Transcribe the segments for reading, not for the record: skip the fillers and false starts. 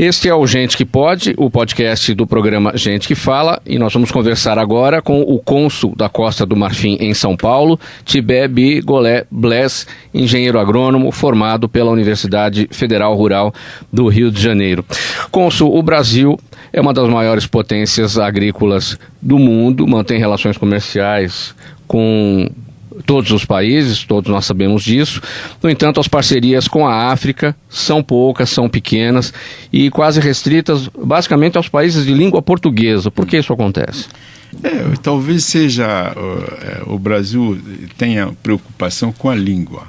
Este é o Gente que Pode, o podcast do programa Gente que Fala, e nós vamos conversar agora com o cônsul da Costa do Marfim em São Paulo, Tibé Golé Bles, engenheiro agrônomo formado pela Universidade Federal Rural do Rio de Janeiro. Cônsul, o Brasil é uma das maiores potências agrícolas do mundo, mantém relações comerciais com todos os países, todos nós sabemos disso. No entanto, as parcerias com a África são poucas, são pequenas e quase restritas basicamente aos países de língua portuguesa. Por que isso acontece? Talvez seja o Brasil tenha preocupação com a língua.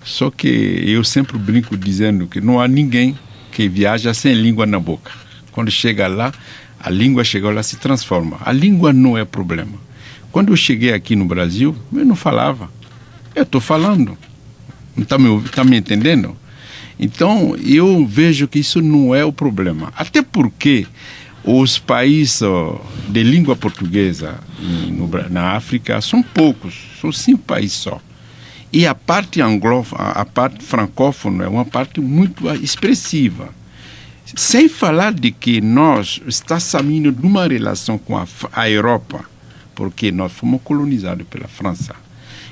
Só que eu sempre brinco dizendo que não há ninguém que viaja sem língua na boca. Quando chega lá, a língua chegou lá, se transforma. A língua não é problema. Quando eu cheguei aqui no Brasil, eu não falava. Eu estou falando. Está me entendendo? Então, eu vejo que isso não é o problema. Até porque os países de língua portuguesa na África são poucos. São 5 países só. E a parte a parte francófona é uma parte muito expressiva. Sem falar de que nós estamos saindo de uma relação com a Europa, porque nós fomos colonizados pela França.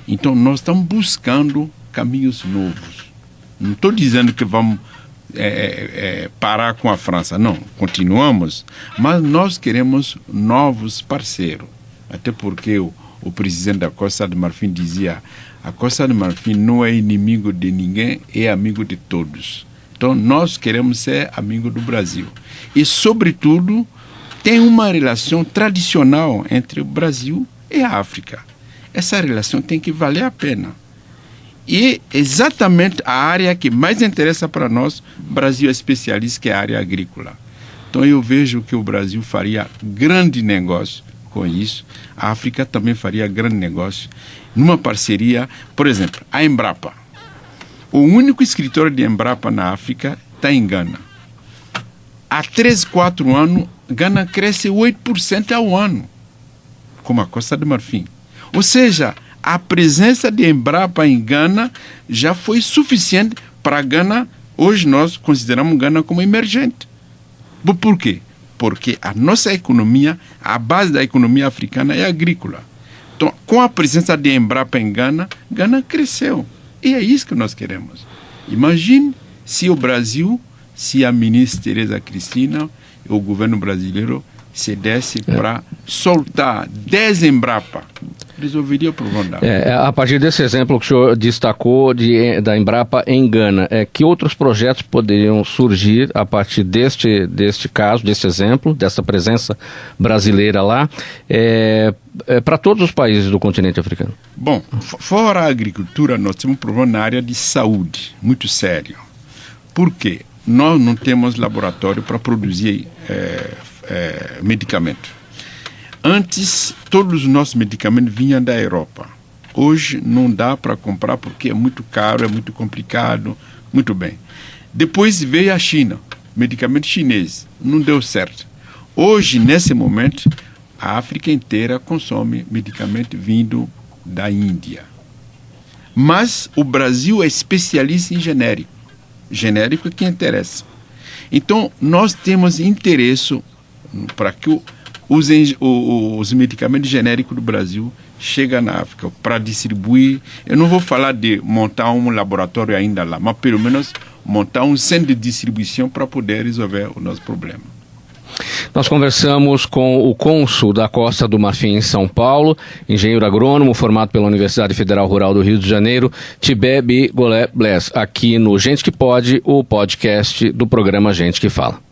Então, nós estamos buscando caminhos novos. Não estou dizendo que vamos parar com a França, não. Continuamos, mas nós queremos novos parceiros. Até porque o presidente da Costa do Marfim dizia: a Costa do Marfim não é inimigo de ninguém, é amigo de todos. Então, nós queremos ser amigo do Brasil. E, sobretudo, tem uma relação tradicional entre o Brasil e a África. Essa relação tem que valer a pena. E exatamente a área que mais interessa para nós, o Brasil é especialista, que é a área agrícola. Então eu vejo que o Brasil faria grande negócio com isso. A África também faria grande negócio numa parceria. Por exemplo, a Embrapa. O único escritório de Embrapa na África está em Gana. Há 3, 4 anos, Gana cresce 8% ao ano, como a Costa do Marfim. Ou seja, a presença de Embrapa em Gana já foi suficiente para Gana. Hoje nós consideramos Gana como emergente. Por quê? Porque a nossa economia, a base da economia africana é agrícola. Então, com a presença de Embrapa em Gana, Gana cresceu. E é isso que nós queremos. Imagine se o Brasil, se a ministra Tereza Cristina, o governo brasileiro, se desse para soltar 10 Embrapa, resolveria o problema. A partir desse exemplo que o senhor destacou da Embrapa em Gana, que outros projetos poderiam surgir a partir deste caso, deste exemplo, dessa presença brasileira lá, para todos os países do continente africano? Bom, fora a agricultura, nós temos um problema na área de saúde, muito sério. Por quê? Nós não temos laboratório para produzir medicamento. Antes, todos os nossos medicamentos vinham da Europa. Hoje não dá para comprar porque é muito caro, é muito complicado. Muito bem. Depois veio a China, medicamento chinês. Não deu certo. Hoje, nesse momento, a África inteira consome medicamento vindo da Índia. Mas o Brasil é especialista em genérico. Genérico é que interessa. Então, nós temos interesse para que os medicamentos genéricos do Brasil cheguem na África para distribuir. Eu não vou falar de montar um laboratório ainda lá, mas pelo menos montar um centro de distribuição para poder resolver o nosso problema. Nós conversamos com o cônsul da Costa do Marfim em São Paulo, engenheiro agrônomo formado pela Universidade Federal Rural do Rio de Janeiro, Tibé Golé Bles, aqui no Gente que Pode, o podcast do programa Gente que Fala.